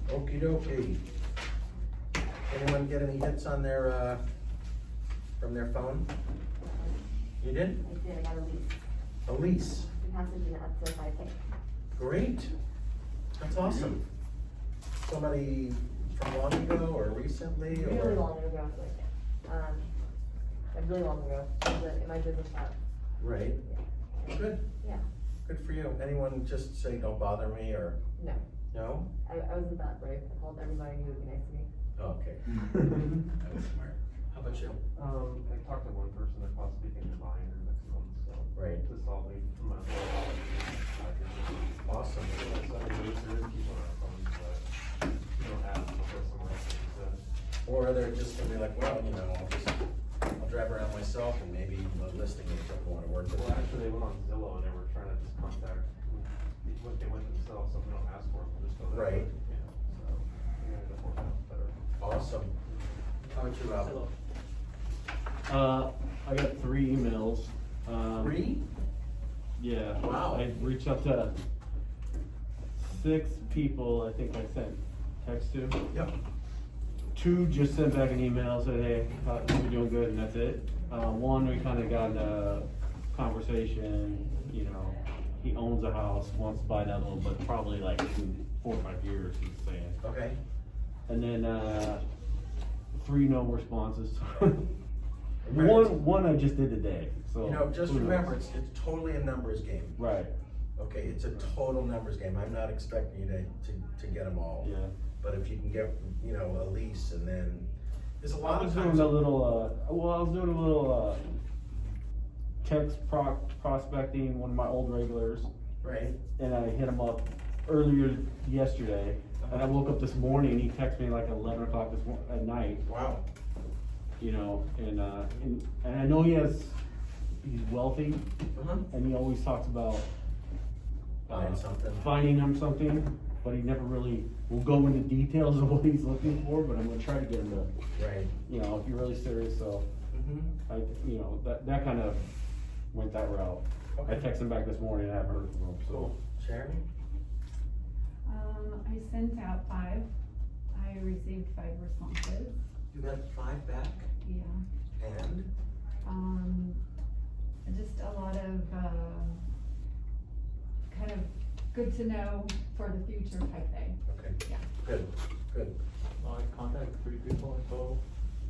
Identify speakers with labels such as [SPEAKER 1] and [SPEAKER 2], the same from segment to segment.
[SPEAKER 1] Okie dokie. Anyone get any hits on their, from their phone? You did?
[SPEAKER 2] I did, I got a lease.
[SPEAKER 1] A lease?
[SPEAKER 2] The passage in up to 5K.
[SPEAKER 1] Great. That's awesome. Somebody from long ago or recently or?
[SPEAKER 2] Really long ago, really long ago, in my business shop.
[SPEAKER 1] Right.
[SPEAKER 2] Yeah.
[SPEAKER 1] Good.
[SPEAKER 2] Yeah.
[SPEAKER 1] Good for you. Anyone just say, don't bother me or?
[SPEAKER 2] No,
[SPEAKER 1] No?
[SPEAKER 2] I wasn't that brave. I told everybody who would be nice to me.
[SPEAKER 1] Oh, okay. That was smart. How about you?
[SPEAKER 3] I talked to one person that possibly thinks of buying her next month, so.
[SPEAKER 1] Right.
[SPEAKER 3] To solve me from my whole.
[SPEAKER 1] Awesome.
[SPEAKER 3] So I use her to keep on our phones, but you don't have to go somewhere else to use it.
[SPEAKER 1] Or they're just gonna be like, well, you know, I'll drive around myself and maybe the listing agent will wanna work with
[SPEAKER 3] Well,
[SPEAKER 1] me.
[SPEAKER 3] actually, they went on Zillow and they were trying to just contact, what they went themselves, so we don't ask for it, we'll just go there.
[SPEAKER 1] Right.
[SPEAKER 3] Yeah, so, we ended up working out better.
[SPEAKER 1] Awesome. How about you, Rob?
[SPEAKER 4] I got 3 emails.
[SPEAKER 1] 3?
[SPEAKER 4] Yeah.
[SPEAKER 1] Wow.
[SPEAKER 4] I reached out to 6 people I think I sent text to.
[SPEAKER 1] Yep.
[SPEAKER 4] 2 just sent back an email, said, hey, you're doing good, and that's it. 1, we kinda got in a conversation, you know, he owns a house, wants to buy that little, but probably like in 4 or 5 years, he's saying.
[SPEAKER 1] Okay.
[SPEAKER 4] And then, 3 no responses.
[SPEAKER 1] Right.
[SPEAKER 4] One I just did today, so.
[SPEAKER 1] You know, just
[SPEAKER 4] who knows?
[SPEAKER 1] remember, it's totally a numbers game.
[SPEAKER 4] Right,
[SPEAKER 1] Okay, it's a total numbers game. I'm not expecting you to get them all.
[SPEAKER 4] yeah.
[SPEAKER 1] But if you can get, you know, a lease and then, there's a
[SPEAKER 4] I
[SPEAKER 1] lot
[SPEAKER 4] was
[SPEAKER 1] of
[SPEAKER 4] doing
[SPEAKER 1] times.
[SPEAKER 4] a little, I was doing a little, text prospecting, one of my old regulars,
[SPEAKER 1] Right,
[SPEAKER 4] and I hit him up earlier yesterday. And I woke up this morning, he texted me like 11 o'clock at night,
[SPEAKER 1] wow,
[SPEAKER 4] you know, and I know he's wealthy,
[SPEAKER 1] uh-huh.
[SPEAKER 4] and he always talks about
[SPEAKER 1] Buying something.
[SPEAKER 4] finding him something, but he never really will go into details of what he's looking for, but I'm gonna try to get him to,
[SPEAKER 1] Right.
[SPEAKER 4] you know, if you're really serious, so
[SPEAKER 1] Mm-hmm.
[SPEAKER 4] you know, that kind of went that route. I
[SPEAKER 1] Okay.
[SPEAKER 4] texted him back this morning, I haven't heard from him, so.
[SPEAKER 1] Cool. Jeremy?
[SPEAKER 5] I sent out 5. I received 5 responses.
[SPEAKER 1] You got 5 back
[SPEAKER 5] Yeah.
[SPEAKER 1] and?
[SPEAKER 5] Just a lot of, kind of good to know for the future type thing.
[SPEAKER 1] Okay.
[SPEAKER 5] Yeah.
[SPEAKER 1] Good, good.
[SPEAKER 6] I contacted 3 people in total.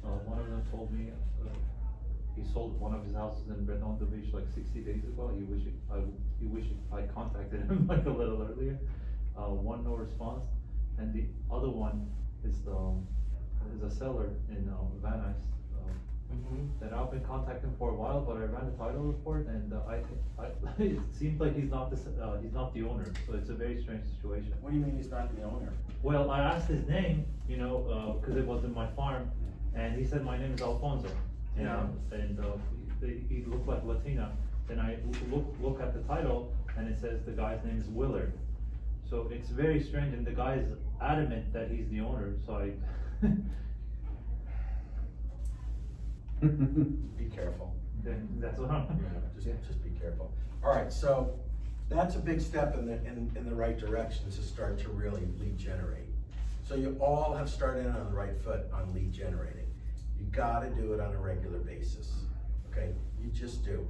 [SPEAKER 6] One of them told me he sold one of his houses in Breton de Beach like 60 days ago. He wished I contacted him like a little earlier. 1 no response, and the other one is a seller in Van Nuys.
[SPEAKER 1] Mm-hmm.
[SPEAKER 6] That I've been contacting for a while, but I ran a title report, and it seems like he's not the owner. So it's a very strange situation.
[SPEAKER 4] What do you mean he's not the owner?
[SPEAKER 6] Well, I asked his name, you know, because it was in my farm, and he said my name is Alfonso.
[SPEAKER 1] Yeah.
[SPEAKER 6] And he looked like Latina. Then I look at the title, and it says the guy's name is Willard. So it's very strange, and the guy is adamant that he's the owner. So I.
[SPEAKER 1] Be careful.
[SPEAKER 6] Then that's what I'm.
[SPEAKER 1] Yeah, just be careful. All right, so that's a big step in the right direction to start to really lead generate. So you all have started on the right foot on lead generating. You gotta do it on a regular basis, okay? You just do.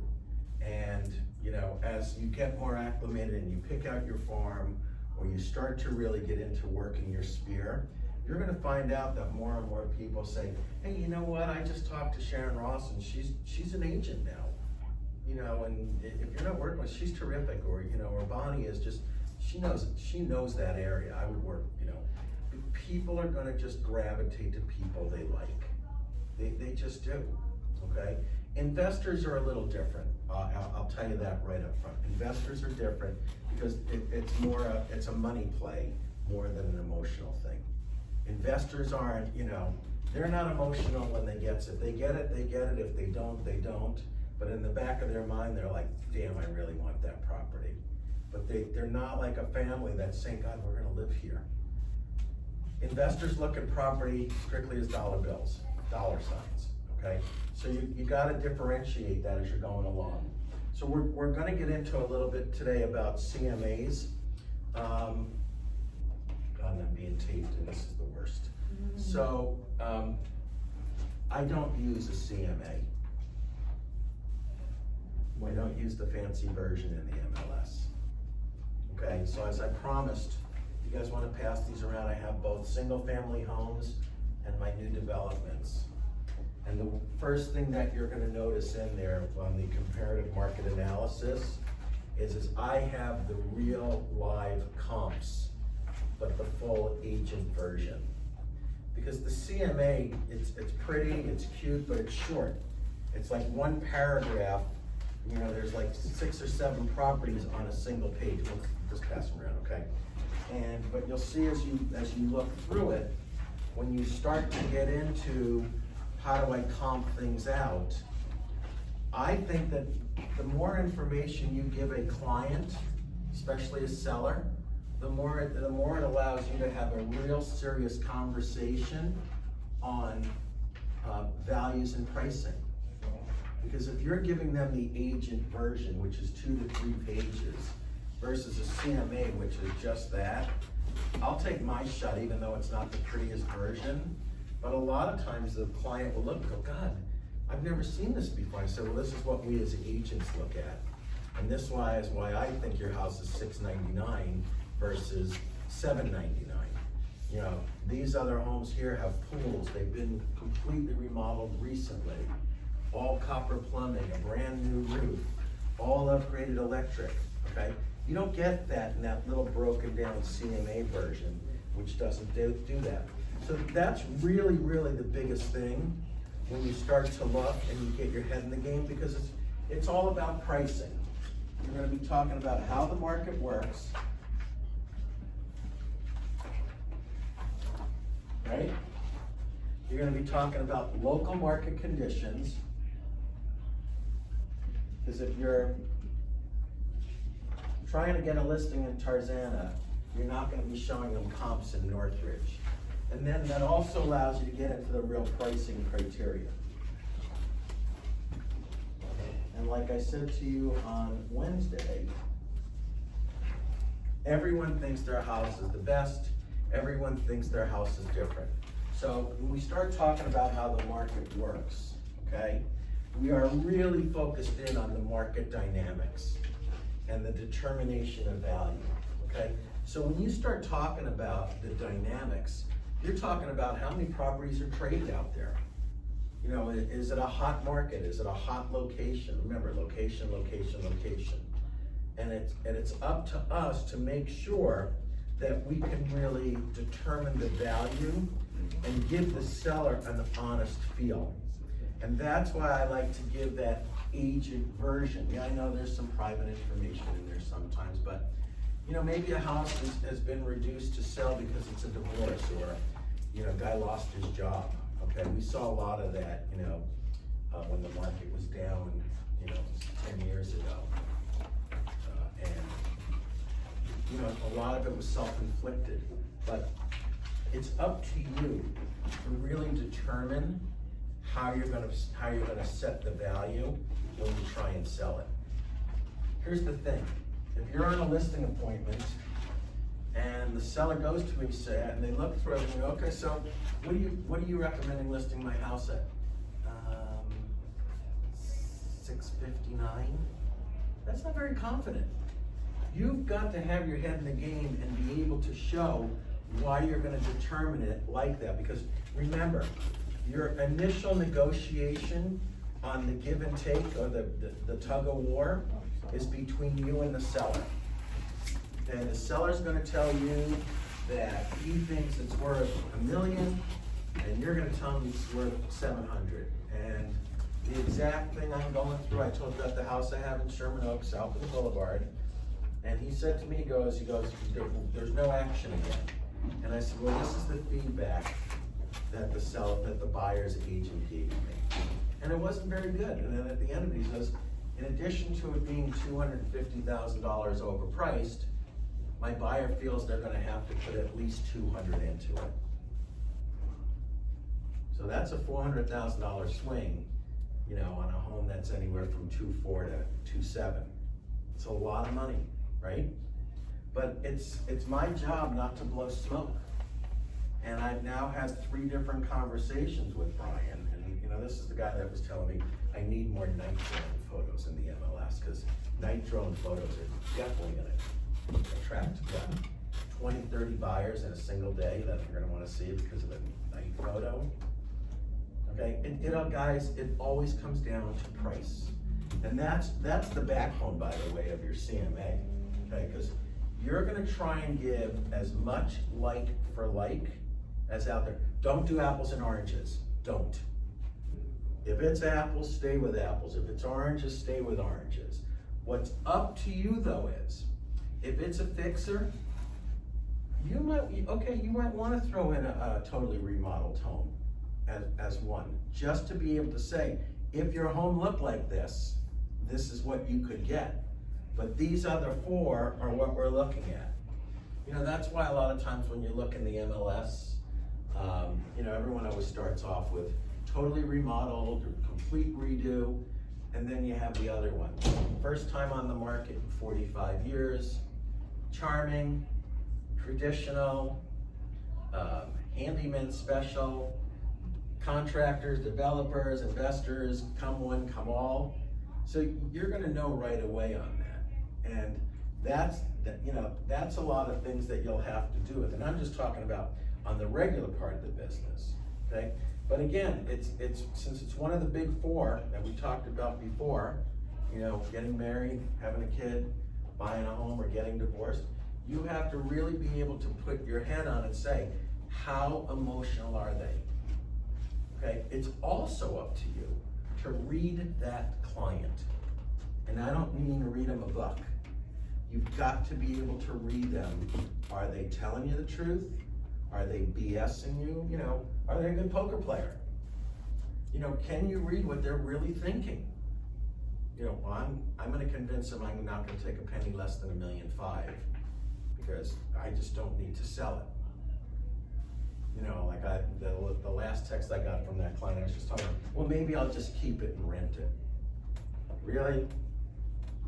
[SPEAKER 1] And, you know, as you get more acclimated and you pick out your farm, or you start to really get into working your sphere, you're gonna find out that more and more people say, hey, you know what, I just talked to Sharon Ross and she's an agent now. You know, and if you're not working with, she's terrific, or, you know, or Bonnie is just, she knows that area. I would work, you know. People are gonna just gravitate to people they like. They just do, okay? Investors are a little different. I'll tell you that right up front. Investors are different because it's a money play more than an emotional thing. Investors aren't, you know, they're not emotional when they get it. If they get it, they get it. If they don't, they don't. but in the back of their mind, they're like, damn, I really want that property. But they're not like a family that's saying, God, we're gonna live here. Investors look at property strictly as dollar bills, dollar signs, okay? So you gotta differentiate that as you're going along. So we're gonna get into a little bit today about CMAs. God, I'm being taped and this is the worst. So, I don't use a CMA. I don't use the fancy version in the MLS. Okay, so as I promised, if you guys wanna pass these around, I have both single-family homes and my new developments. And the first thing that you're gonna notice in there on the comparative market analysis is I have the real live comps, but the full agent version. Because the CMA, it's pretty, it's cute, but it's short. It's like one paragraph, you know, there's like 6 or 7 properties on a single page. We'll just pass them around, okay? But you'll see as you look through it, when you start to get into how do I comp things out, I think that the more information you give a client, especially a seller, the more it allows you to have a real serious conversation on values and pricing. Because if you're giving them the agent version, which is 2 to 3 pages, versus a CMA, which is just that, I'll take my shot, even though it's not the prettiest version. But a lot of times the client will look and go, God, I've never seen this before. I said, well, this is what we as agents look at. And this is why I think your house is $699 versus $799. You know, these other homes here have pools. They've been completely remodeled recently. All copper plumbing, a brand new roof, all upgraded electric, okay? You don't get that in that little broken down CMA version, which doesn't do that. So that's really, really the biggest thing when you start to look and you get your head in the game, because it's all about pricing. You're gonna be talking about how the market works, right? You're gonna be talking about local market conditions, because if you're trying to get a listing in Tarzana, you're not gonna be showing them comps in Northridge. And then that also allows you to get into the real pricing criteria. And like I said to you on Wednesday, everyone thinks their house is the best, everyone thinks their house is different. So when we start talking about how the market works, okay, we are really focused in on the market dynamics and the determination of value, okay? So when you start talking about the dynamics, you're talking about how many properties are traded out there. You know, is it a hot market? Is it a hot location? Remember, location, location, location. And it's up to us to make sure that we can really determine the value and give the seller an honest feel. And that's why I like to give that agent version. Yeah, I know there's some private information in there sometimes, but you know, maybe a house has been reduced to sell because it's a divorce, or you know, guy lost his job. Okay, we saw a lot of that, you know, when the market was down, you know, 10 years ago. And you know, a lot of it was self-inflicted, but it's up to you to really determine how you're gonna set the value when you try and sell it. Here's the thing, if you're on a listing appointment and the seller goes to me and they look through everything, okay, so what are you recommending listing my house at? $659? That's not very confident. You've got to have your head in the game and be able to show why you're gonna determine it like that, because remember, your initial negotiation on the give and take, or the tug of war, is between you and the seller. And the seller's gonna tell you that he thinks it's worth $1 million, and you're gonna tell him it's worth 700. And the exact thing I'm going through, I told you about the house I have in Sherman Oaks, south of the Boulevard, and he said to me, he goes, there's no action again. And I said, well, this is the feedback that the buyer's agent gave me. And it wasn't very good, and then at the end of it, he says, in addition to it being $250,000 overpriced, my buyer feels they're gonna have to put at least 200 into it. So that's a $400,000 swing, you know, on a home that's anywhere from 2.4 to 2.7. It's a lot of money, right? But it's my job not to blow smoke. And I've now had 3 different conversations with Brian, and you know, this is the guy that was telling me I need more night drone photos in the MLS, because night drone photos are definitely gonna attract 20, 30 buyers in a single day that are gonna wanna see it because of a night photo. Okay, and you know, guys, it always comes down to price. And that's the backbone, by the way, of your CMA, okay? Because you're gonna try and give as much like for like as out there. Don't do apples and oranges, don't. If it's apples, stay with apples. If it's oranges, stay with oranges. What's up to you though is, if it's a fixer, you might wanna throw in a totally remodeled home as one, just to be able to say, if your home looked like this is what you could get. But these other 4 are what we're looking at. You know, that's why a lot of times when you look in the MLS, you know, everyone always starts off with totally remodeled or complete redo, and then you have the other one. First time on the market in 45 years, charming, traditional, handyman special, contractors, developers, investors, come one, come all. So you're gonna know right away on that. And that's a lot of things that you'll have to do with. And I'm just talking about on the regular part of the business, okay? But again, it's since it's one of the big 4 that we talked about before, you know, getting married, having a kid, buying a home, or getting divorced, you have to really be able to put your head on and say, how emotional are they? Okay, it's also up to you to read that client. And I don't mean to read them a book. You've got to be able to read them. Are they telling you the truth? Are they BSing you? You know, are they a good poker player? You know, can you read what they're really thinking? You know, well, I'm gonna convince them I'm not gonna take a penny less than $1.5 million because I just don't need to sell it. You know, like the last text I got from that client, I was just talking, well, maybe I'll just keep it and rent it. Really?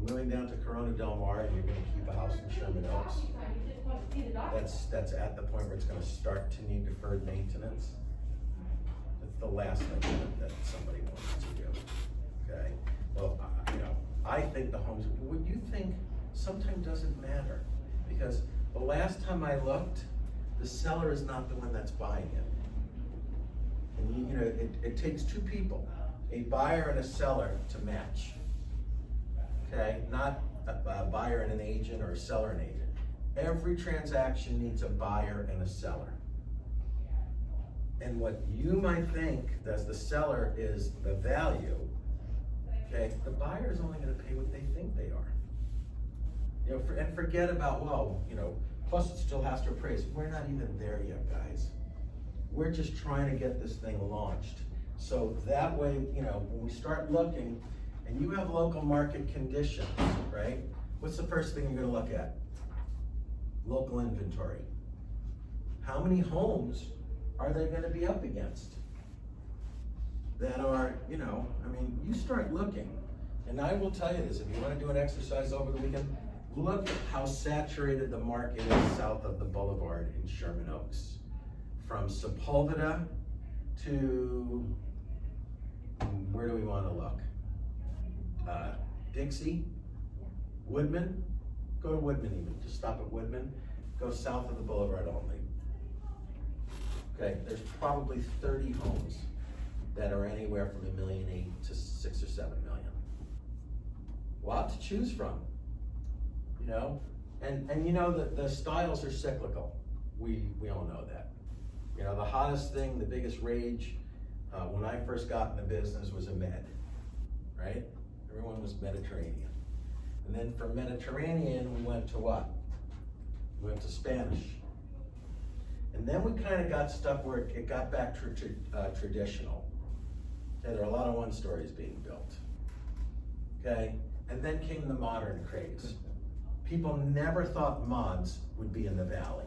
[SPEAKER 1] Moving down to Corona Del Mar and you're gonna keep a house in Sherman Oaks? That's at the point where it's gonna start to need deferred maintenance. That's the last thing that somebody wants to do, okay? Well, you know, I think the homes, what you think sometimes doesn't matter, because the last time I looked, the seller is not the one that's buying it. And you know, it takes 2 people, a buyer and a seller, to match. Okay, not a buyer and an agent or a seller and agent. Every transaction needs a buyer and a seller. And what you might think as the seller is the value, okay, the buyer is only gonna pay what they think they are. You know, and forget about, well, you know, plus it still has to appraise. We're not even there yet, guys. We're just trying to get this thing launched. So that way, you know, when we start looking, and you have local market conditions, right? What's the first thing you're gonna look at? Local inventory. How many homes are they gonna be up against? That are, you know, I mean, you start looking, and I will tell you this, if you wanna do an exercise over the weekend, look at how saturated the market is south of the boulevard in Sherman Oaks. From Sepulveda to, where do we wanna look? Dixie, Woodman, go to Woodman even, just stop at Woodman, go south of the boulevard only. Okay, there's probably 30 homes that are anywhere from $1.8 million to $6 or $7 million. A lot to choose from, you know? And you know that the styles are cyclical. We all know that. You know, the hottest thing, the biggest rage, when I first got in the business was a med, right? Everyone was Mediterranean. And then from Mediterranean, we went to what? We went to Spanish. And then we kind of got stuff where it got back to traditional. Okay, there are a lot of one-stories being built. Okay, and then came the modern craze. People never thought mods would be in the valley.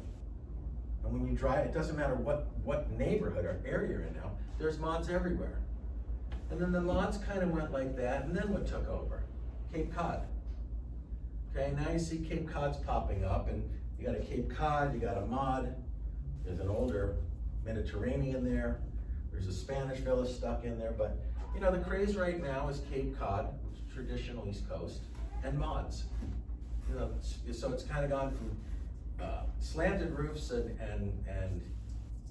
[SPEAKER 1] And when you drive, it doesn't matter what neighborhood or area you're in now, there's mods everywhere. And then the mods kind of went like that, and then what took over? Cape Cod. Okay, now you see Cape Cod's popping up, and you got a Cape Cod, you got a mod, there's an older Mediterranean there, there's a Spanish villa stuck in there, but you know, the craze right now is Cape Cod, which is traditional East Coast, and mods. You know, so it's kind of gone from slanted roofs and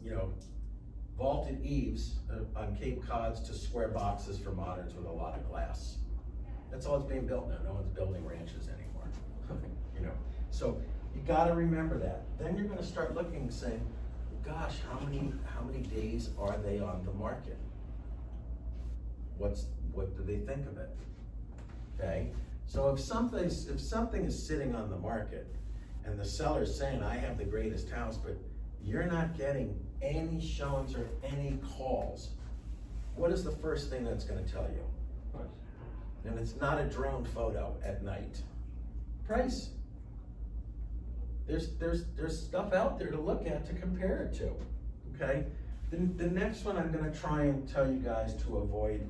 [SPEAKER 1] you know, vaulted eaves on Cape Cods to square boxes for moderns with a lot of glass. That's all that's being built now. No one's building ranches anymore. You know, so you got to remember that. Then you're going to start looking and saying, gosh, how many days are they on the market? What do they think of it? Okay, so if something is sitting on the market and the seller's saying, I have the greatest house, but you're not getting any showings or any calls, what is the first thing that's going to tell you? And it's not a drone photo at night. Price. There's stuff out there to look at to compare it to. Okay? The next one I'm going to try and tell you guys to avoid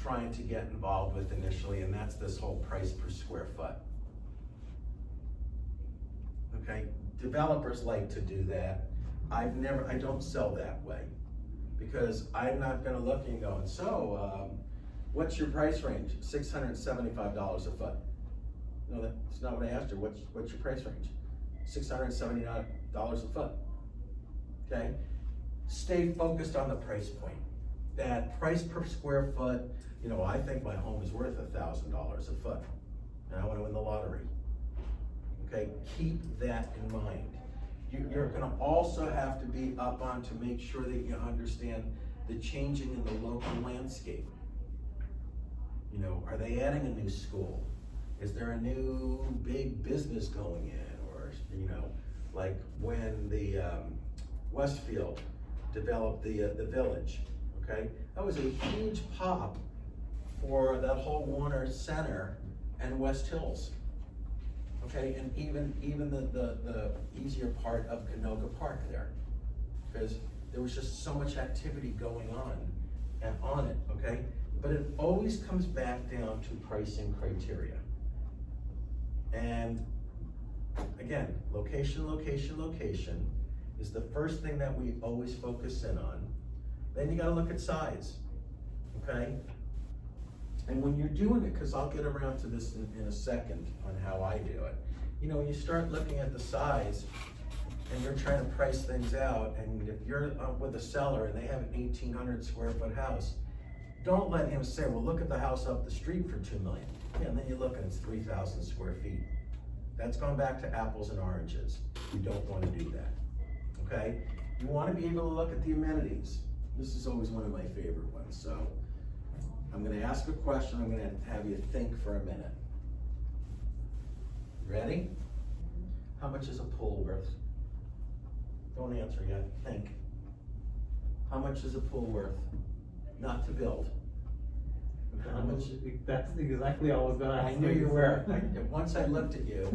[SPEAKER 1] trying to get involved with initially, and that's this whole price per square foot. Okay? Developers like to do that. I don't sell that way, because I'm not going to look and go, so what's your price range? $675 a foot. No, that's not what I asked her. What's your price range? $679 a foot. Okay? Stay focused on the price point. That price per square foot, you know, I think my home is worth $1,000 a foot, and I want to win the lottery. Okay? Keep that in mind. You're going to also have to be up on to make sure that you understand the changing in the local landscape. You know, are they adding a new school? Is there a new big business going in? Or, you know, like when the Westfield developed the Village, okay? That was a huge pop for that whole Warner Center and West Hills. Okay, and even the easier part of Canoga Park there, because there was just so much activity going on and on it, okay? But it always comes back down to pricing criteria. And again, location, location, location is the first thing that we always focus in on. Then you gotta look at size, okay? And when you're doing it, because I'll get around to this in a second on how I do it, you know, when you start looking at the size and you're trying to price things out, and if you're with a seller and they have an 1,800 square foot house, don't let him say, well, look at the house up the street for $2 million. Yeah, and then you look and it's 3,000 square feet. That's going back to apples and oranges. You don't want to do that, okay? You want to be able to look at the amenities. This is always one of my favorite ones, so. I'm going to ask a question, I'm going to have you think for a minute. Ready? How much is a pool worth? Don't answer yet, think. How much is a pool worth? Not to build. How much?
[SPEAKER 6] That's exactly what I was gonna ask.
[SPEAKER 1] I knew you were. Once I looked at you,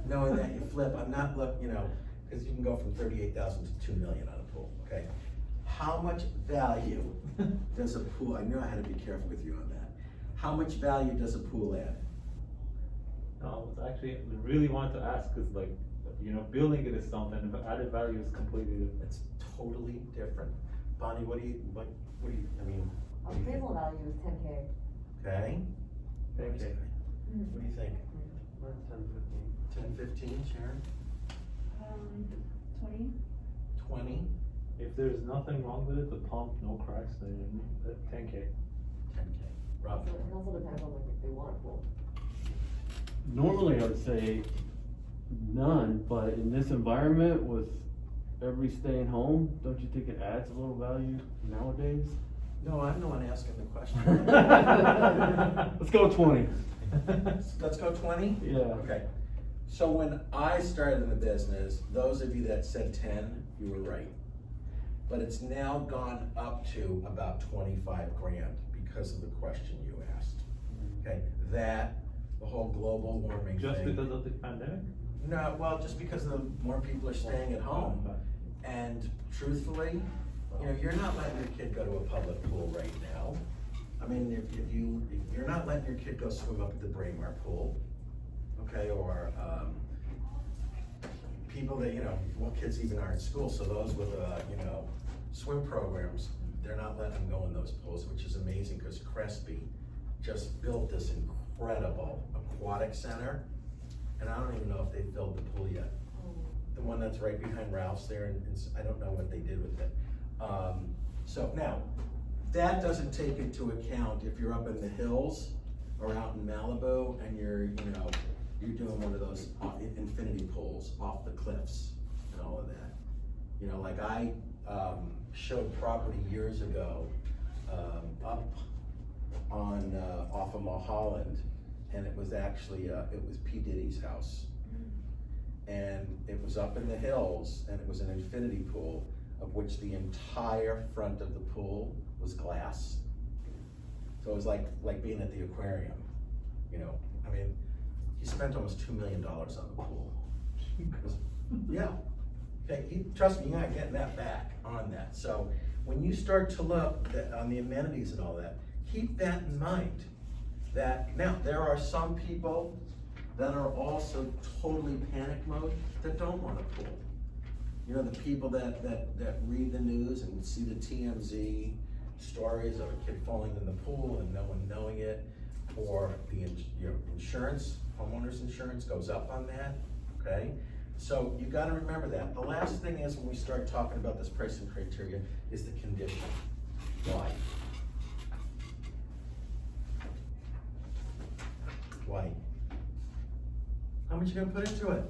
[SPEAKER 1] knowing that you flip, I'm not you know, because you can go from 38,000 to 2 million on a pool, okay? How much value does a pool, I knew I had to be careful with you on that. How much value does a pool add?
[SPEAKER 6] No, I was actually, I really wanted to ask, cause like, you know, building it is something, but added value is completely different.
[SPEAKER 1] It's totally different. Bonnie, what do you, I mean?
[SPEAKER 2] Appraisal value is 10K.
[SPEAKER 1] Okay?
[SPEAKER 6] Okay.
[SPEAKER 1] What do you think?
[SPEAKER 3] We're at 10, 15.
[SPEAKER 1] 10, 15, Sharon?
[SPEAKER 5] 20.
[SPEAKER 1] 20?
[SPEAKER 6] If there's nothing wrong with it, the pump, no cracks, then 10K.
[SPEAKER 1] 10K. Rob?
[SPEAKER 2] So it also depends on like if they want a pool.
[SPEAKER 4] Normally I would say none, but in this environment with everybody staying home, don't you think it adds a little value nowadays?
[SPEAKER 1] No, I'm the one asking the question.
[SPEAKER 4] Let's go 20.
[SPEAKER 1] Let's go 20?
[SPEAKER 4] Yeah.
[SPEAKER 1] Okay. So when I started in the business, those of you that said 10, you were right. But it's now gone up to about 25 grand because of the question you asked. Okay, that, the whole global warming thing.
[SPEAKER 6] Just because of the pandemic?
[SPEAKER 1] No, well, just because more people are staying at home. And truthfully, you know, you're not letting your kid go to a public pool right now. I mean, if you're not letting your kid go swim up at the Braemar pool, okay, or, people that, you know, well, kids even are in school, so those with, you know, swim programs, they're not letting them go in those pools, which is amazing, because Crespi just built this incredible aquatic center, and I don't even know if they filled the pool yet. The one that's right behind Ralph's there, and I don't know what they did with it. So now, that doesn't take into account if you're up in the hills or out in Malibu and you're doing one of those infinity pools off the cliffs and all of that. You know, like I showed property years ago up on off of Mulholland, and it was actually it was P. Diddy's house, and it was up in the hills, and it was an infinity pool of which the entire front of the pool was glass. So it was like being at the aquarium, you know. I mean, he spent almost $2 million on the pool. Yeah. Okay, trust me, you're not getting that back on that. So when you start to look on the amenities and all that, keep that in mind. That now there are some people that are also totally panic mode that don't want a pool. You know, the people that read the news and see the TMZ stories of a kid falling in the pool and no one knowing it, or the insurance, homeowners insurance goes up on that, okay? So you gotta remember that. The last thing is, when we start talking about this pricing criteria, is the condition. Why? Why? How much you gonna put into it?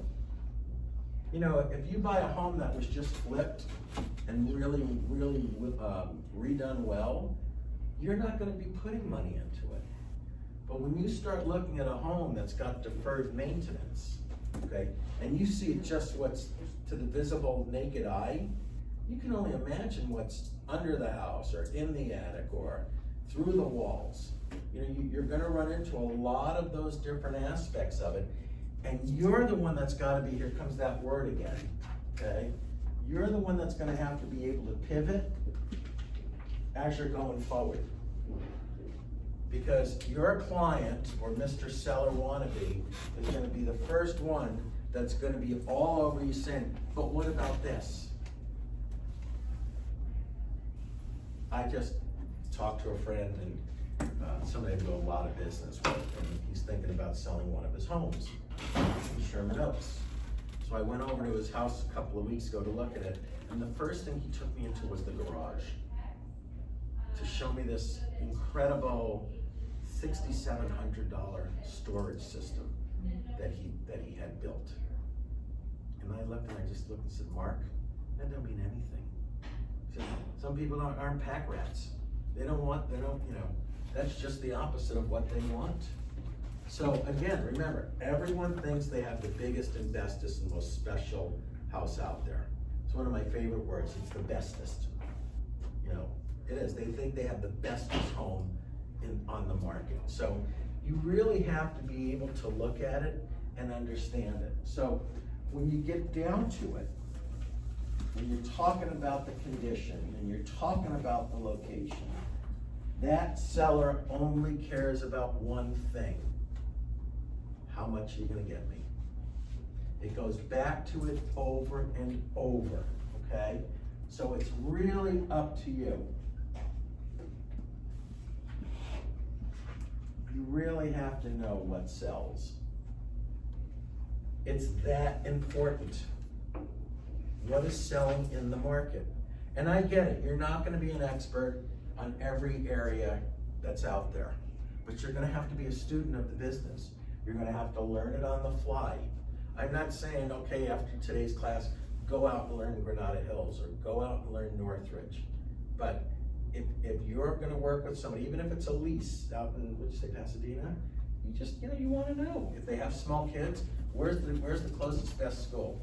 [SPEAKER 1] You know, if you buy a home that was just flipped and really redone well, you're not gonna be putting money into it. But when you start looking at a home that's got deferred maintenance, okay, and you see just what's to the visible naked eye, you can only imagine what's under the house or in the attic or through the walls. You know, you're gonna run into a lot of those different aspects of it. And you're the one that's gotta be, here comes that word again, okay? You're the one that's gonna have to be able to pivot as you're going forward. Because your client, or Mr. Seller wannabe, is gonna be the first one that's gonna be all over you saying, but what about this? I just talked to a friend, and somebody I do a lot of business with, and he's thinking about selling one of his homes in Sherman Oaks. So I went over to his house a couple of weeks ago to look at it, and the first thing he took me into was the garage, to show me this incredible $6,700 storage system that he had built. And I looked and I just looked and said, Mark, that don't mean anything. He said, some people aren't pack rats. They don't, you know, that's just the opposite of what they want. So again, remember, everyone thinks they have the biggest and bestest and most special house out there. It's one of my favorite words, it's the bestest. You know, it is, they think they have the bestest home on the market. So you really have to be able to look at it and understand it. So when you get down to it, when you're talking about the condition and you're talking about the location, that seller only cares about one thing. How much are you gonna get me? It goes back to it over and over, okay? So it's really up to you. You really have to know what sells. It's that important. What is selling in the market? And I get it, you're not gonna be an expert on every area that's out there, but you're gonna have to be a student of the business. You're gonna have to learn it on the fly. I'm not saying, okay, after today's class, go out and learn Granada Hills or go out and learn Northridge. But if you're gonna work with somebody, even if it's a lease out in, what'd you say, Pasadena? You just, you wanna know, if they have small kids, where's the closest best school?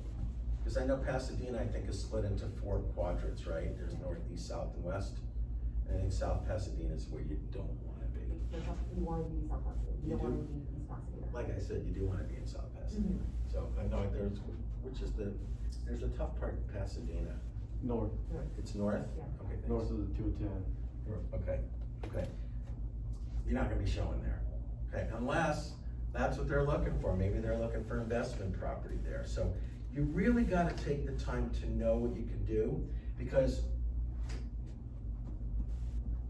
[SPEAKER 1] Because I know Pasadena, I think, is split into 4 quadrants, right? There's north, east, south, and west. I think South Pasadena is where you don't wanna be.
[SPEAKER 2] You wanna be South Pasadena, you
[SPEAKER 1] You
[SPEAKER 2] don't wanna
[SPEAKER 1] do.
[SPEAKER 2] be East Pasadena.
[SPEAKER 1] Like I said, you do wanna be in South Pasadena.
[SPEAKER 2] Mhm.
[SPEAKER 1] So, I know there's, which is there's a tough part in Pasadena.
[SPEAKER 4] North,
[SPEAKER 1] It's north?
[SPEAKER 2] Yeah.
[SPEAKER 1] Okay, thanks.
[SPEAKER 4] north of the 210.
[SPEAKER 1] Okay, okay. You're not gonna be showing there, okay, unless that's what they're looking for, maybe they're looking for investment property there, so you really gotta take the time to know what you can do, because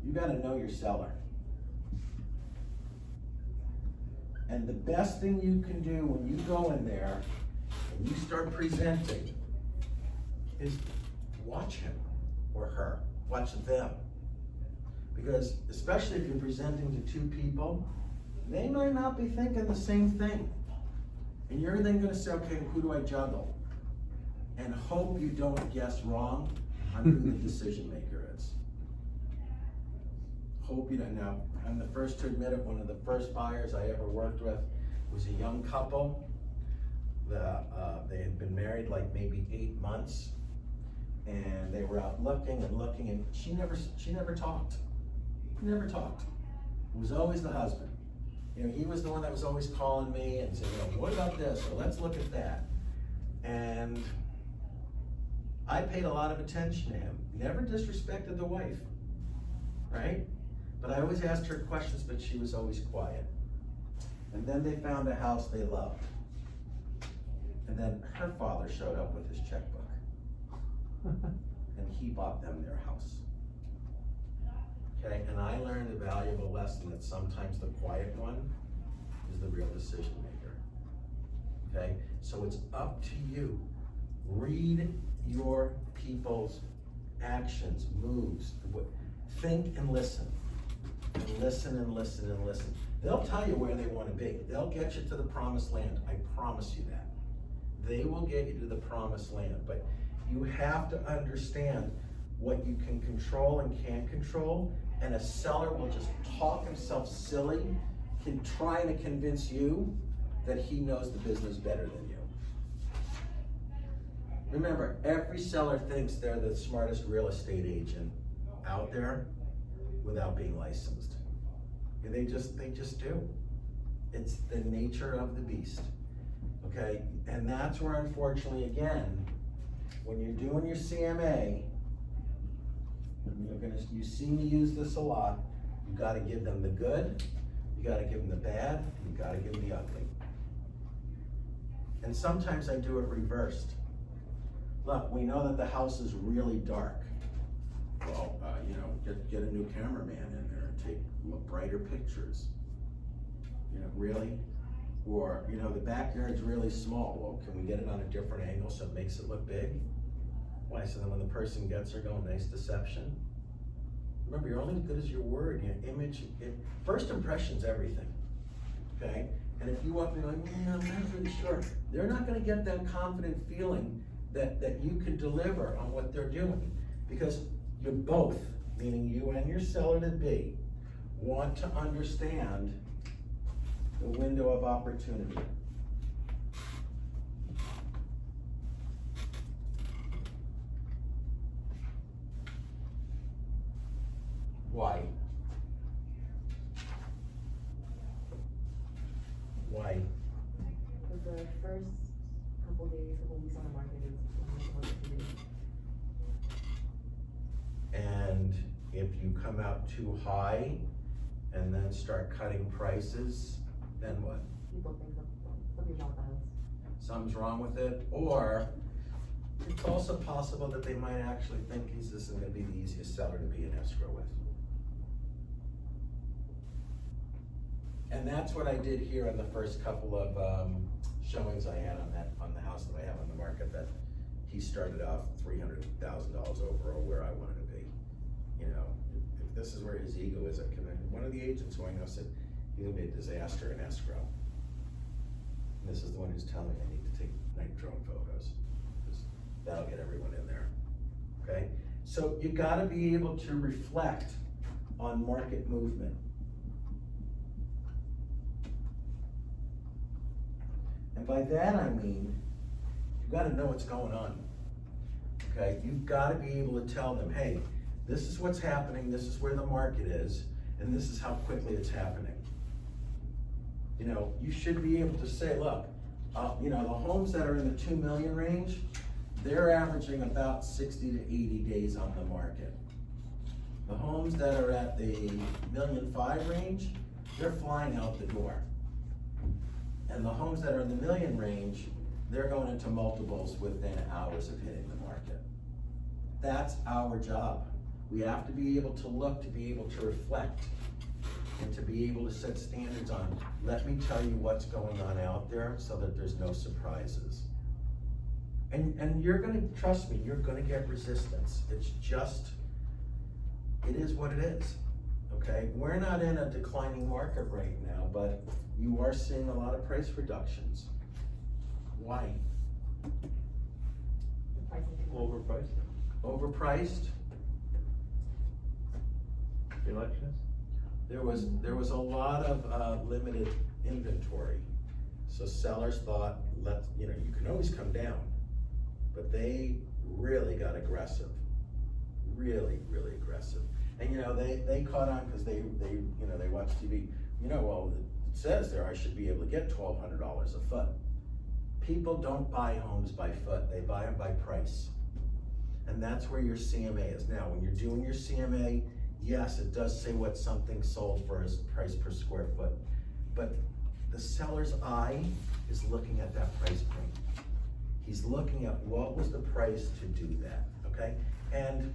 [SPEAKER 1] you gotta know your seller. And the best thing you can do when you go in there and you start presenting is watch him or her, watch them. Because especially if you're presenting to two people, they might not be thinking the same thing. And you're then gonna say, okay, who do I juggle? And hope you don't guess wrong on who the decision maker is. Hope you don't. Now, I'm the first to admit it, one of the first buyers I ever worked with was a young couple. They had been married like maybe 8 months, and they were out looking, and she never talked. Never talked. It was always the husband. You know, he was the one that was always calling me and saying, you know, what about this, or let's look at that. And I paid a lot of attention to him, never disrespected the wife, right? But I always asked her questions, but she was always quiet. And then they found a house they loved. And then her father showed up with his checkbook. And he bought them their house. Okay, and I learned a valuable lesson that sometimes the quiet one is the real decision maker. Okay, so it's up to you. Read your people's actions, moves, think and listen. And listen and listen and listen. They'll tell you where they want to be. They'll get you to the promised land. I promise you that. They will get you to the promised land, but you have to understand what you can control and can't control, and a seller will just talk himself silly, trying to convince you that he knows the business better than you. Remember, every seller thinks they're the smartest real estate agent out there without being licensed. And they just do. It's the nature of the beast, okay? And that's where, unfortunately, again, when you're doing your CMA, you see me use this a lot, you gotta give them the good, you gotta give them the bad, and you gotta give them the ugly. And sometimes I do it reversed. Look, we know that the house is really dark. Well, you know, get a new cameraman in there and take brighter pictures. You know, really? Or, you know, the backyard's really small. Well, can we get it on a different angle so it makes it look big? Why? So then when the person gets there going, nice deception. Remember, you're only as good as your word, your image. First impression's everything, okay? And if you walk in going, yeah, I'm not really sure, they're not gonna get that confident feeling that you can deliver on what they're doing. Because you both, meaning you and your seller to be, want to understand the window of opportunity. Why? Why?
[SPEAKER 2] Because the first couple days, couple weeks on the market is when it's supposed to be.
[SPEAKER 1] And if you come out too high and then start cutting prices, then what?
[SPEAKER 2] People think something's wrong with the house.
[SPEAKER 1] Something's wrong with it, or it's also possible that they might actually think this is gonna be the easiest seller to be in escrow with. And that's what I did here on the first couple of showings I had on the house that I have on the market, that he started off $300,000 over where I wanted to be. You know, if this is where his ego is, one of the agents who I know said, he's gonna be a disaster in escrow. And this is the one who's telling me I need to take night drone photos, because that'll get everyone in there, okay? So you gotta be able to reflect on market movement. And by that I mean, you gotta know what's going on, okay? You've gotta be able to tell them, hey, This is what's happening, this is where the market is, and this is how quickly it's happening. You know, you should be able to say, look, you know, the homes that are in the 2 million range, they're averaging about 60 to 80 days on the market. The homes that are at the 1.5 million range, they're flying out the door. And the homes that are in the million range, they're going into multiples within hours of hitting the market. That's our job. We have to be able to look, to be able to reflect, and to be able to set standards on, let me tell you what's going on out there so that there's no surprises. And you're gonna, trust me, you're gonna get resistance. It's just, it is what it is, okay? We're not in a declining market right now, but you are seeing a lot of price reductions. Why?
[SPEAKER 2] The pricing.
[SPEAKER 6] Overpriced,
[SPEAKER 1] Overpriced?
[SPEAKER 6] elections?
[SPEAKER 1] There was a lot of limited inventory. So sellers thought, you know, you can always come down, but they really got aggressive, really, really aggressive. And you know, they caught on because they you know, they watch TV. You know, well, it says there I should be able to get $1,200 a foot. People don't buy homes by foot, they buy them by price. And that's where your CMA is. Now, when you're doing your CMA, yes, it does say what something sold for as price per square foot, but the seller's eye is looking at that price point. He's looking at what was the price to do that, okay? And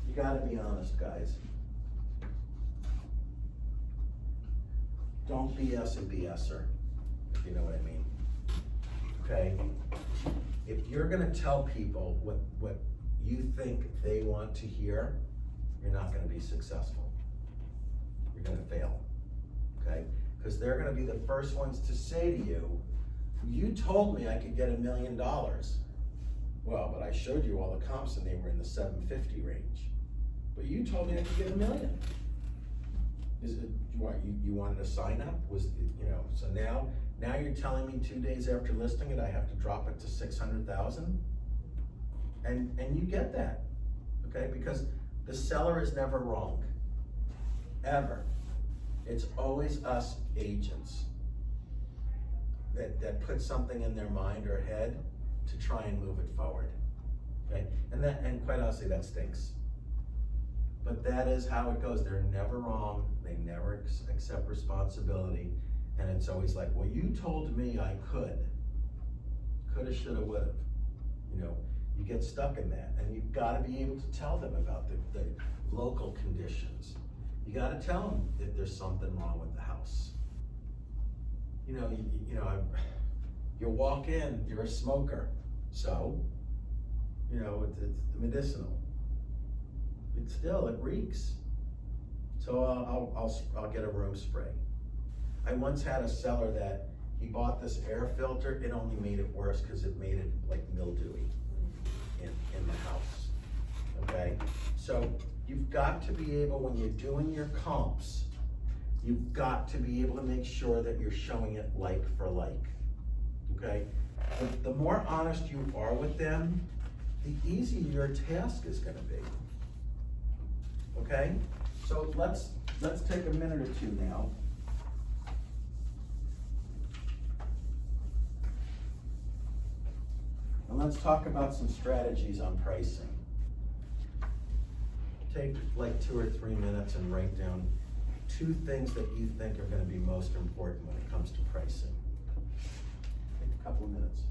[SPEAKER 1] you gotta be honest, guys. Don't BS a BSer, if you know what I mean, okay? If you're gonna tell people what you think they want to hear, you're not gonna be successful. You're gonna fail, okay? Because they're gonna be the first ones to say to you, you told me I could get $1 million. Well, but I showed you all the comps and they were in the 750 range. But you told me I could get $1 million. Is it, what, you wanted to sign up? Was, you know, so now you're telling me 2 days after listing it, I have to drop it to 600,000? And you get that, okay? Because the seller is never wrong, ever. It's always us agents that put something in their mind or head to try and move it forward, okay? And quite honestly, that stinks. But that is how it goes. They're never wrong. They never accept responsibility. And it's always like, well, you told me I could. Coulda, shoulda, woulda. You know, you get stuck in that. And you've got to be able to tell them about the local conditions. You got to tell them if there's something wrong with the house. You know, you walk in, you're a smoker. So, you know, it's medicinal. But still, it reeks. So I'll get a room spray. I once had a seller that he bought this air filter. It only made it worse because it made it like mildewy in the house. Okay, so you've got to be able, when you're doing your comps, you've got to be able to make sure that you're showing it like for like. Okay, the more honest you are with them, the easier your task is going to be. Okay, so let's take a minute or two now. And let's talk about some strategies on pricing. Take like 2 or 3 minutes and write down 2 things that you think are going to be most important when it comes to pricing. Take a couple of minutes.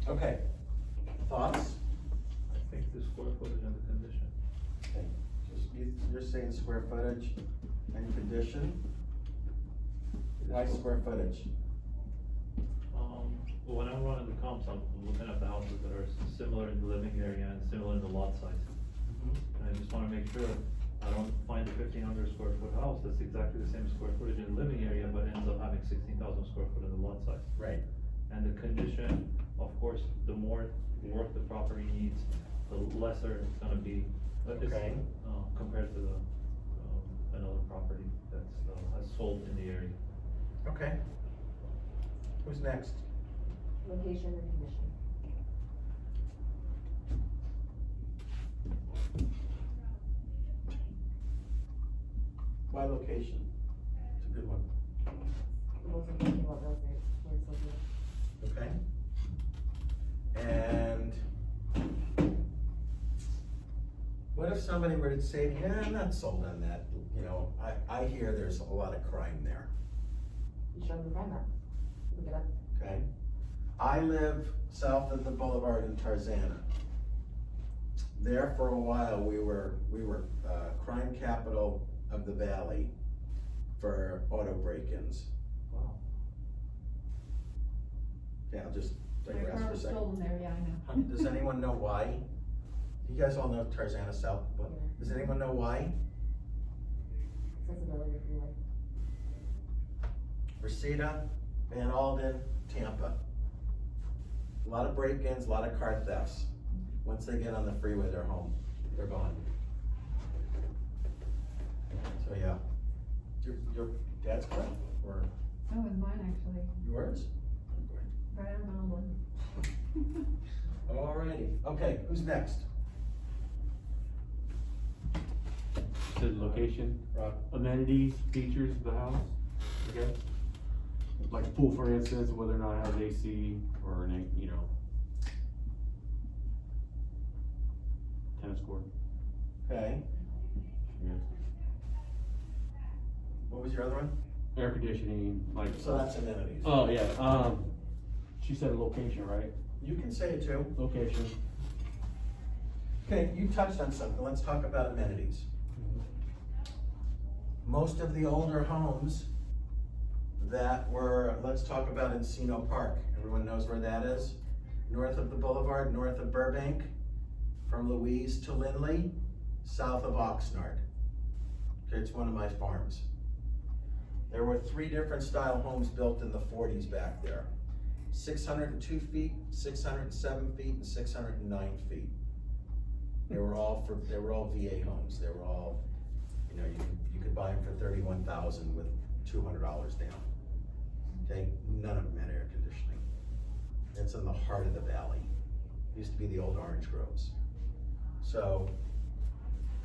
[SPEAKER 1] Okay, thoughts?
[SPEAKER 6] I think the square footage and the condition.
[SPEAKER 1] Okay, you're saying square footage and condition? Why square footage?
[SPEAKER 6] When I'm running the comps, I'm looking at the houses that are similar in the living area and similar in the lot size. And I just wanna make sure I don't find a 1,500 square foot house that's exactly the same square footage in the living area, but ends up having 16,000 square foot in the lot size.
[SPEAKER 1] Right.
[SPEAKER 6] And the condition, of course, the more work the property needs, the lesser it's gonna be.
[SPEAKER 1] Okay.
[SPEAKER 6] Compared to the, another property that's, has sold in the area.
[SPEAKER 1] Okay. Who's next?
[SPEAKER 2] Location and condition.
[SPEAKER 1] Why location? It's a good one.
[SPEAKER 2] The most important thing about real estate, where it's located.
[SPEAKER 1] Okay. And what if somebody were to say, yeah, I'm not sold on that, you know, I hear there's a lot of crime there,
[SPEAKER 2] You show them the crime map. Look it up.
[SPEAKER 1] okay? I live south of the boulevard in Tarzana. There for a while, we were crime capital of the valley for auto break-ins.
[SPEAKER 6] Wow.
[SPEAKER 1] Yeah, I'll just
[SPEAKER 5] My
[SPEAKER 1] digress
[SPEAKER 5] car
[SPEAKER 1] for a
[SPEAKER 5] was
[SPEAKER 1] second.
[SPEAKER 5] stolen there, yeah, I know.
[SPEAKER 1] Does anyone know why? You guys all know Tarzana South, but does anyone know why?
[SPEAKER 2] Accessibility to freeway.
[SPEAKER 1] Reseda, Van Alden, Tampa. A lot of break-ins, a lot of car thefts. Once they get on the freeway, they're home, they're gone. So, yeah. Your dad's car, or
[SPEAKER 5] That was mine, actually,
[SPEAKER 1] yours?
[SPEAKER 5] right on Baldwin.
[SPEAKER 1] Alrighty, okay, who's next?
[SPEAKER 4] Said location,
[SPEAKER 1] Rob?
[SPEAKER 4] amenities, features of the house, okay? Like a pool, for instance, whether or not it has AC or an, you know, tennis court,
[SPEAKER 1] Okay,
[SPEAKER 4] yeah.
[SPEAKER 1] what was your other one?
[SPEAKER 4] Air conditioning, like.
[SPEAKER 1] So that's amenities.
[SPEAKER 4] Oh, yeah, she said location, right?
[SPEAKER 1] You can say it too.
[SPEAKER 4] Location.
[SPEAKER 1] Okay, you touched on something, let's talk about amenities. Most of the older homes that were, let's talk about Encino Park. Everyone knows where that is? North of the boulevard, north of Burbank, from Louise to Lindley, south of Oxnard. Okay, it's one of my farms. There were 3 different style homes built in the 40s back there. 602 feet, 607 feet, and 609 feet. They were all VA homes. They were all, you know, you could buy them for $31,000 with $200 down. Okay, none of them had air conditioning. It's in the heart of the valley. It used to be the old orange groves. So,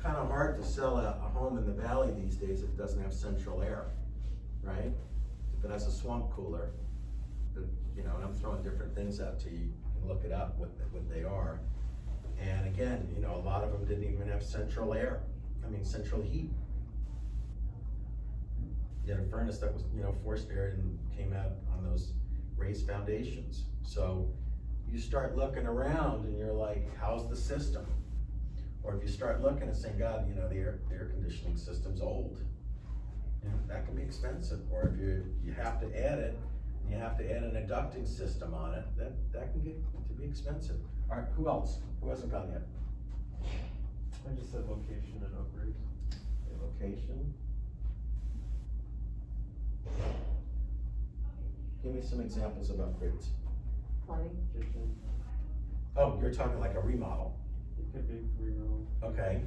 [SPEAKER 1] kind of hard to sell a home in the valley these days if it doesn't have central air, right? If it has a swamp cooler, you know, and I'm throwing different things out to you, you can look it up, what they are. And again, you know, a lot of them didn't even have central air, central heat. You had a furnace that was, you know, forced air and came out on those raised foundations. So you start looking around and you're like, how's the system? Or if you start looking and saying, God, you know, the air conditioning system's old, you know, that can be expensive. Or if you have to add it, and you have to add an ducting system on it, that can get to be expensive. All right, who else? Who hasn't gone yet?
[SPEAKER 3] I just said location and upgrades.
[SPEAKER 1] Okay, location. Give me some examples of upgrades.
[SPEAKER 2] Plumbing.
[SPEAKER 3] Kitchen,
[SPEAKER 1] Oh, you're talking like a remodel.
[SPEAKER 3] it could be 3-room,
[SPEAKER 1] Okay.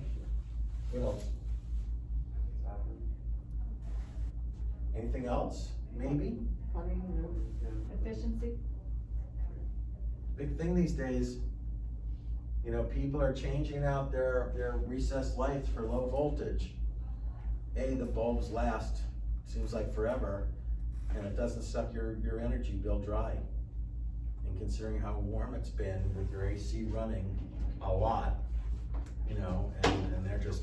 [SPEAKER 1] What else?
[SPEAKER 3] bathroom.
[SPEAKER 1] Anything else? Maybe?
[SPEAKER 2] Plumbing, room.
[SPEAKER 3] Yeah.
[SPEAKER 5] Efficiency,
[SPEAKER 1] Big thing these days, you know, people are changing out their recessed lights for low voltage. The bulbs last, seems like forever, and it doesn't suck your energy bill dry. And considering how warm it's been with your AC running a lot, you know, and they're just,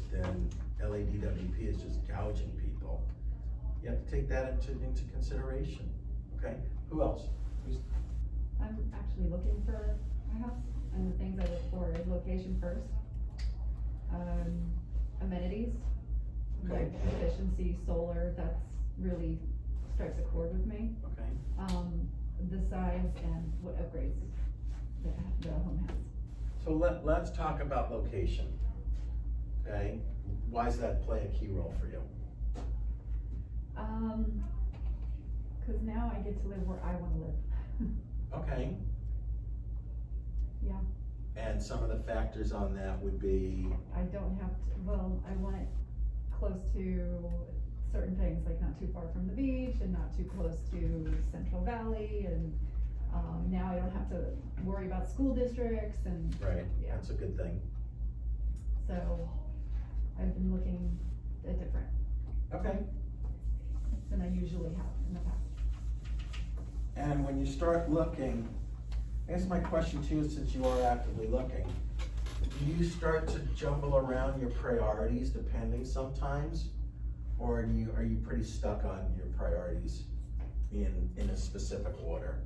[SPEAKER 1] LADWP is just gouging people. You have to take that into consideration, okay? Who else?
[SPEAKER 5] I'm actually looking for a house, and the things I look for is location first. Amenities,
[SPEAKER 1] Okay.
[SPEAKER 5] like efficiency, solar, that's really strikes a chord with me.
[SPEAKER 1] Okay,
[SPEAKER 5] The size and what upgrades the home has.
[SPEAKER 1] so let's talk about location, okay? Why does that play a key role for you?
[SPEAKER 5] Cause now I get to live where I wanna live.
[SPEAKER 1] Okay,
[SPEAKER 5] Yeah,
[SPEAKER 1] and some of the factors on that would be,
[SPEAKER 5] I don't have to, well, I want it close to certain things, like not too far from the beach and not too close to Central Valley, and, now I don't have to worry about school districts and,
[SPEAKER 1] right,
[SPEAKER 5] Yeah.
[SPEAKER 1] that's a good thing.
[SPEAKER 5] so I've been looking at different
[SPEAKER 1] Okay,
[SPEAKER 5] than I usually have in the past.
[SPEAKER 1] and when you start looking, I guess my question to you, since you are actively looking, do you start to jumble around your priorities depending sometimes? Or are you pretty stuck on your priorities in a specific order?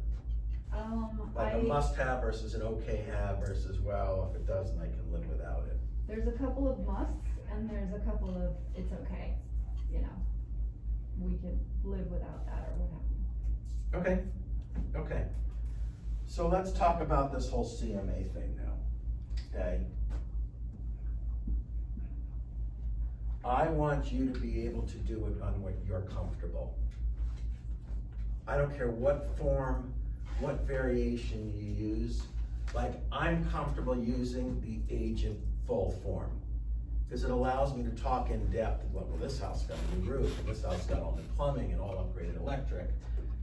[SPEAKER 1] Like a must-have versus an okay-have versus, well, if it doesn't, I can live without it.
[SPEAKER 5] There's a couple of musts and there's a couple of it's okay, you know, we can live without that or what have you.
[SPEAKER 1] Okay, okay. So let's talk about this whole CMA thing now, okay? I want you to be able to do it on what you're comfortable. I don't care what form, what variation you use. Like, I'm comfortable using the agent full form, because it allows me to talk in depth. Well, this house got a new roof, and this house got all new plumbing and all upgraded electric,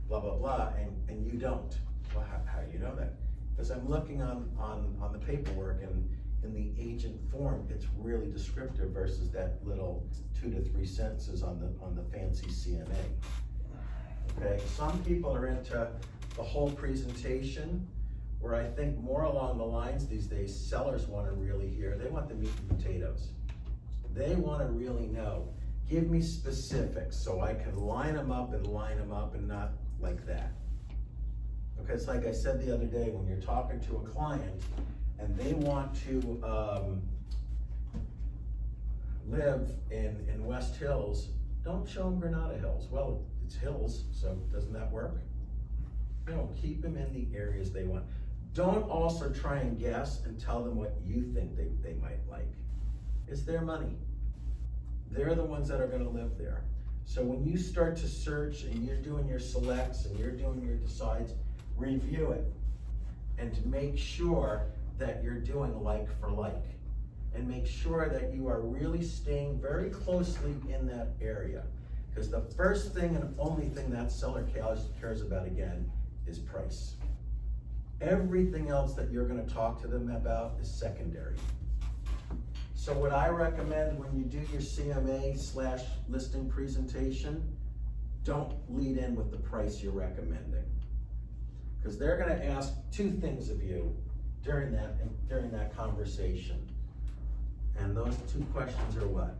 [SPEAKER 1] blah, blah, blah, and you don't. Well, how do you know that? Because I'm looking on the paperwork, and in the agent form, it's really descriptive versus that little 2 to 3 sentences on the fancy CMA. Okay, some people are into the whole presentation, where I think more along the lines these days, sellers wanna really hear, they want the meat and potatoes. They wanna really know, give me specifics so I can line them up and not like that. Because like I said the other day, when you're talking to a client and they want to live in West Hills, don't show them Granada Hills. Well, it's hills, so doesn't that work? No, keep them in the areas they want. Don't also try and guess and tell them what you think they might like. It's their money. They're the ones that are gonna live there. So when you start to search and you're doing your selects and you're doing your decides, review it. And to make sure that you're doing like for like. And make sure that you are really staying very closely in that area. Because the first thing and only thing that seller cares about again is price. Everything else that you're gonna talk to them about is secondary. So what I recommend when you do your CMA/listing presentation, don't lead in with the price you're recommending. Because they're gonna ask 2 things of you during that conversation. And those 2 questions are what?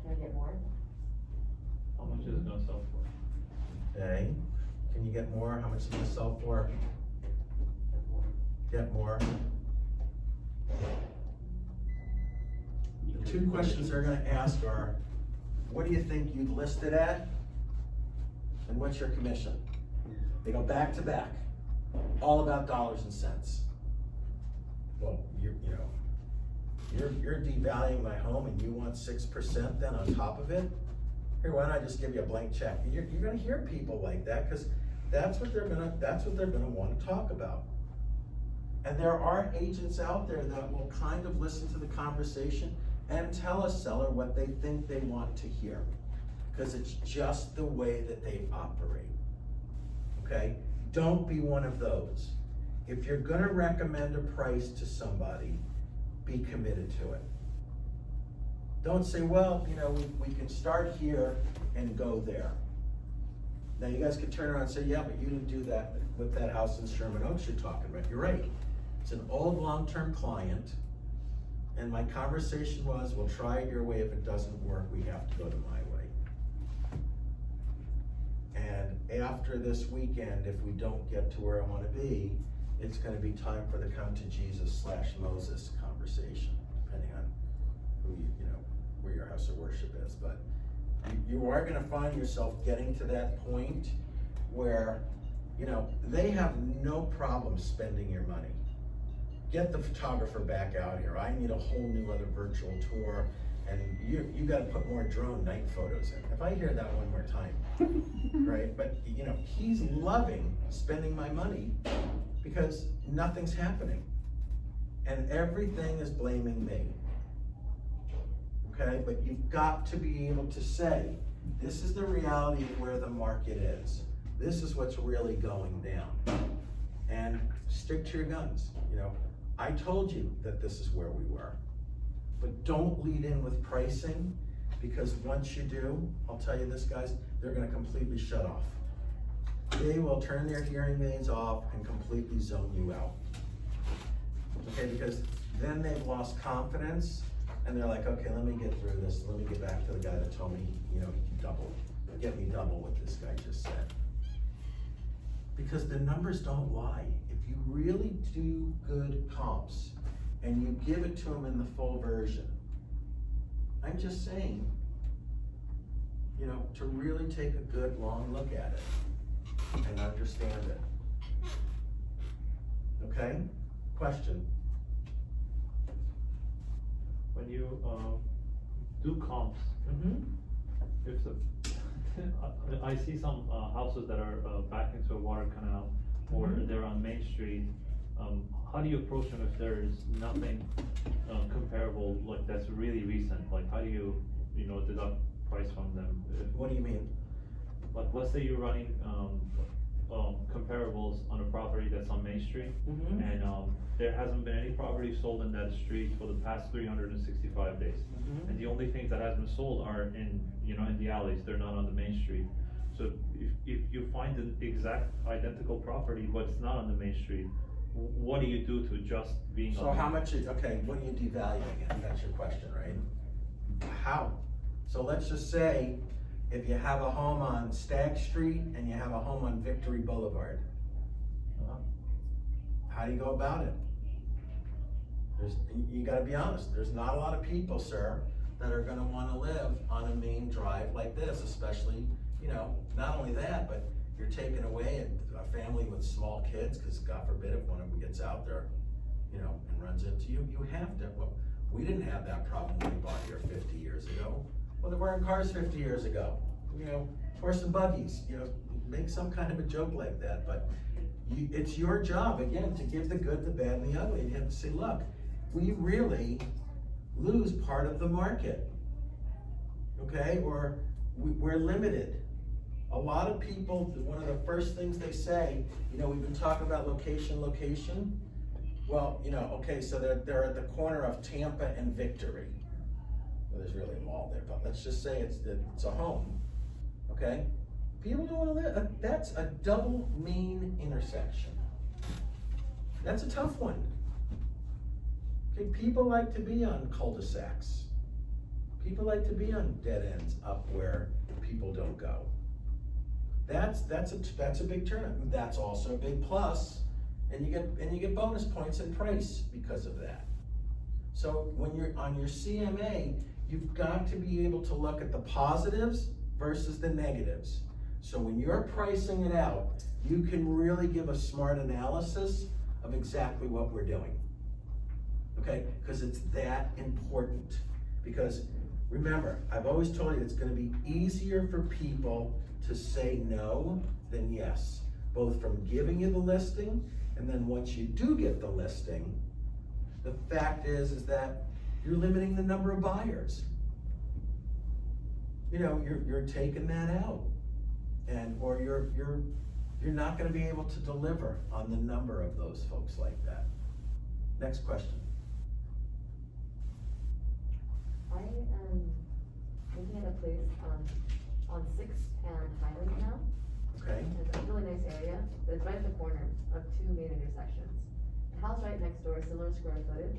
[SPEAKER 2] Can I get more?
[SPEAKER 6] How much is it gonna sell for?
[SPEAKER 1] Okay, can you get more? How much is it gonna sell for? Get more. The 2 questions they're gonna ask are, what do you think you'd list it at? And what's your commission? They go back to back, all about dollars and cents. Well, you're devaluing my home and you want 6% then on top of it? Here, why don't I just give you a blank check? You're gonna hear people like that, because that's what they're gonna wanna talk about. And there are agents out there that will kind of listen to the conversation and tell a seller what they think they want to hear. Because it's just the way that they operate, okay? Don't be one of those. If you're gonna recommend a price to somebody, be committed to it. Don't say, well, we can start here and go there. Now you guys can turn around and say, yeah, but you didn't do that with that house in Sherman Oaks you're talking about. You're right. It's an old long-term client, and my conversation was, we'll try it your way. If it doesn't work, we have to go to my way. And after this weekend, if we don't get to where I wanna be, it's gonna be time for the come to Jesus / Moses conversation, depending on who you know, where your house of worship is. But you are gonna find yourself getting to that point where, you know, they have no problem spending your money. Get the photographer back out here. I need a whole new other virtual tour, and you gotta put more drone night photos in. If I hear that one more time, right? But, you know, he's loving spending my money because nothing's happening. And everything is blaming me. Okay, but you've got to be able to say, this is the reality of where the market is. This is what's really going down. And stick to your guns. You know, I told you that this is where we were. But don't lead in with pricing, because once you do, I'll tell you this, guys, they're gonna completely shut off. They will turn their hearing aids off and completely zone you out. Okay, because then they've lost confidence, and they're like, okay, let me get through this. Let me get back to the guy that told me, you know, he can get me double what this guy just said. Because the numbers don't lie. If you really do good comps and you give it to them in the full version, I'm just saying, you know, to really take a good long look at it and understand it. Okay? Question?
[SPEAKER 6] When you, do comps, if the, I see some, houses that are, back into a water canal, or
[SPEAKER 1] Mhm.
[SPEAKER 6] they're on Main Street, how do you approach them if there's nothing, comparable, like that's really recent? Like, how do you, you know, deduct price from them?
[SPEAKER 1] What do you mean?
[SPEAKER 6] Like, let's say you're running, comparables on a property that's on Main Street,
[SPEAKER 1] Mhm.
[SPEAKER 6] and, there hasn't been any property sold in that street for the past 365 days.
[SPEAKER 1] Mhm.
[SPEAKER 6] And the only things that has been sold are in, you know, in the alleys, they're not on the Main Street. So if you find an exact identical property, but it's not on the Main Street, what do you do to adjust being on?
[SPEAKER 1] So how much, okay, what are you devaluing it? That's your question, right? How? So let's just say, if you have a home on Stagg Street and you have a home on Victory Boulevard, how do you go about it? You gotta be honest, there's not a lot of people, sir, that are gonna wanna live on a main drive like this, especially, you know, not only that, but you're taking away a family with small kids, cause God forbid if one of them gets out there, you know, and runs into you, you have to, well, we didn't have that problem when we bought here 50 years ago. Well, there weren't cars 50 years ago, you know, horse and buggies, you know, make some kind of a joke like that, but it's your job, again, to give the good, the bad, and the ugly, and you have to say, look, we really lose part of the market, okay, or we're limited. A lot of people, one of the first things they say, you know, we've been talking about location. Well, you know, okay, so they're at the corner of Tampa and Victory. Well, there's really a mall there, but let's just say it's a home, okay? People don't wanna live, that's a double main intersection. That's a tough one. Okay, people like to be on cul-de-sacs. People like to be on dead ends up where people don't go. That's a big turn. That's also a big plus, and you get bonus points in price because of that. So when you're on your CMA, you've got to be able to look at the positives versus the negatives. So when you're pricing it out, you can really give a smart analysis of exactly what we're doing. Okay, because it's that important. Because remember, I've always told you it's gonna be easier for people to say no than yes. Both from giving you the listing, and then once you do get the listing, the fact is that you're limiting the number of buyers. You know, you're taking that out. Or you're not gonna be able to deliver on the number of those folks like that. Next question.
[SPEAKER 2] I am looking at a place on 6th and Highland now.
[SPEAKER 1] Okay.
[SPEAKER 2] It's a really nice area, but it's right at the corner of two main intersections. The house right next door, similar square footage,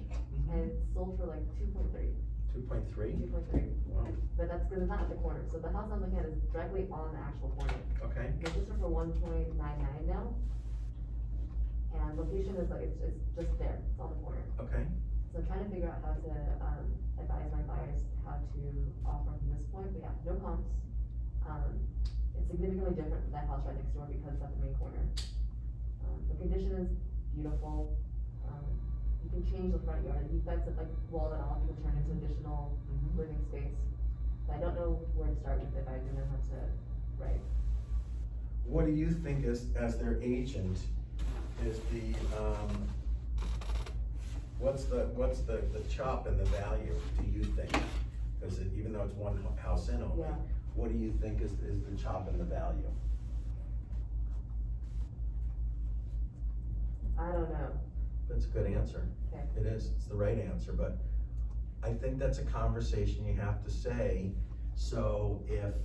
[SPEAKER 2] and it's sold for like 2.3.
[SPEAKER 1] 2.3?
[SPEAKER 2] 2.3.
[SPEAKER 1] Wow,
[SPEAKER 2] But that's because it's not at the corner, so the house I'm looking at is directly on the actual corner.
[SPEAKER 1] okay,
[SPEAKER 2] This is for 1.99 now. And location is like, it's just there, it's on the corner.
[SPEAKER 1] okay.
[SPEAKER 2] So I'm trying to figure out how to, advise my buyers how to offer from this point. We have no comps. It's significantly different from that house right next door because it's at the main corner. The condition is beautiful. You can change the front yard. You guys have like walled it off, you can turn it into additional living space. But I don't know where to start with it. I don't know how to write.
[SPEAKER 1] What do you think as their agent is the, what's the chop in the value, do you think? Cause even though it's one house in only,
[SPEAKER 2] Yeah.
[SPEAKER 1] what do you think is the chop in the value?
[SPEAKER 2] I don't know.
[SPEAKER 1] That's a good answer.
[SPEAKER 2] Okay.
[SPEAKER 1] It is, it's the right answer, but I think that's a conversation you have to say. So if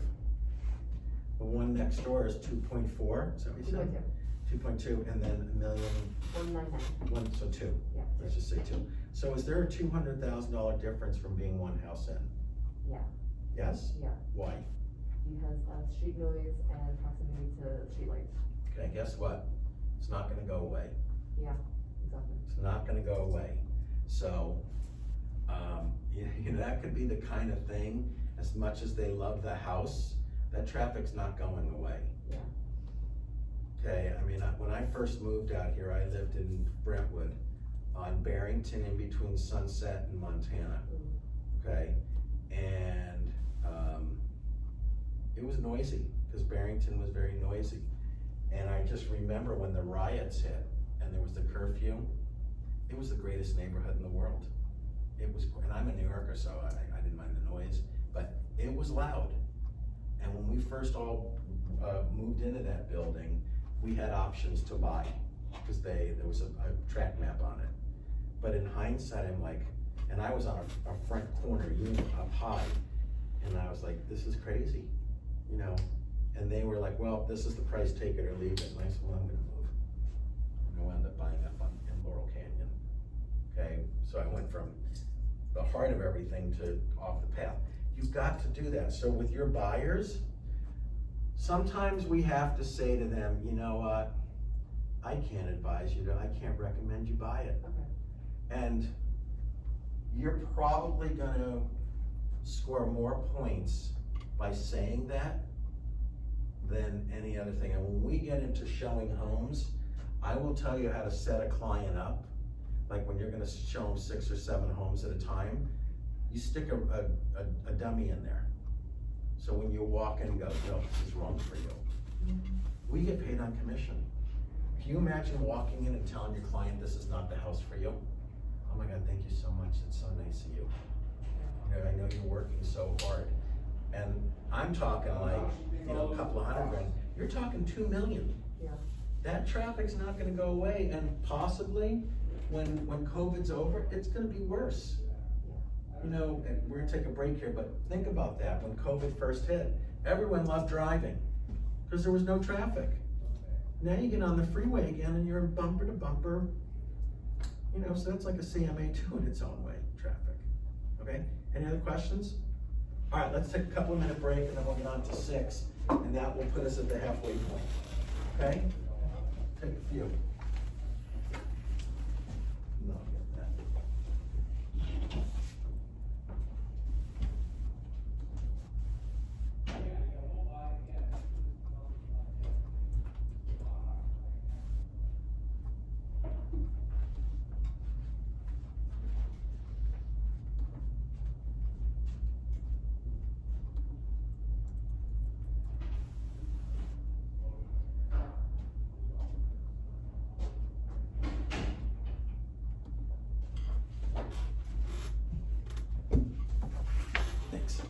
[SPEAKER 1] the one next door is 2.4, is that what you said? 2.2, and then $1 million,
[SPEAKER 2] 199.
[SPEAKER 1] so 2,
[SPEAKER 2] Yeah.
[SPEAKER 1] let's just say 2. So is there a $200,000 difference from being one house in?
[SPEAKER 2] Yeah.
[SPEAKER 1] Yes?
[SPEAKER 2] Yeah.
[SPEAKER 1] Why?
[SPEAKER 2] Because of street noise and proximity to streetlights.
[SPEAKER 1] Okay, guess what? It's not gonna go away.
[SPEAKER 2] Yeah, exactly.
[SPEAKER 1] It's not gonna go away. So, you know, that could be the kind of thing, as much as they love the house, that traffic's not going away.
[SPEAKER 2] Yeah.
[SPEAKER 1] Okay, I mean, when I first moved out here, I lived in Brentwood on Barrington in between Sunset and Montana, okay? And, it was noisy, because Barrington was very noisy. And I just remember when the riots hit and there was the curfew, it was the greatest neighborhood in the world. It was, and I'm a New Yorker, so I didn't mind the noise, but it was loud. And when we first all moved into that building, we had options to buy, because there was a track map on it. But in hindsight, I'm like, and I was on a front corner unit up high, and I was like, this is crazy, you know? And they were like, well, this is the price, take it or leave it. And I said, well, I'm gonna move. I'm gonna end up buying up in Laurel Canyon. Okay, so I went from the heart of everything to off the path. You've got to do that. So with your buyers, sometimes we have to say to them, you know what, I can't advise you I can't recommend you buy it.
[SPEAKER 2] Okay.
[SPEAKER 1] And you're probably gonna score more points by saying that than any other thing. And when we get into showing homes, I will tell you how to set a client up. Like when you're gonna show them 6 or 7 homes at a time, you stick a dummy in there. So when you walk in and go, no, this is wrong for you. We get paid on commission. Can you imagine walking in and telling your client this is not the house for you? Oh my God, thank you so much, it's so nice of you. You know, I know you're working so hard. And I'm talking like, you know, a couple of $100 grand. You're talking 2 million.
[SPEAKER 2] Yeah.
[SPEAKER 1] That traffic's not gonna go away, and possibly when COVID's over, it's gonna be worse. You know, and we're gonna take a break here, but think about that. When COVID first hit, everyone loved driving because there was no traffic. Now you get on the freeway again and you're in bumper to bumper. You know, so that's like a CMA2 in its own way, traffic. Okay, any other questions? All right, let's take a couple of minute break and then we'll get on to 6, and that will put us at the halfway point. Okay? Take a few. No, I'll get that. Thanks.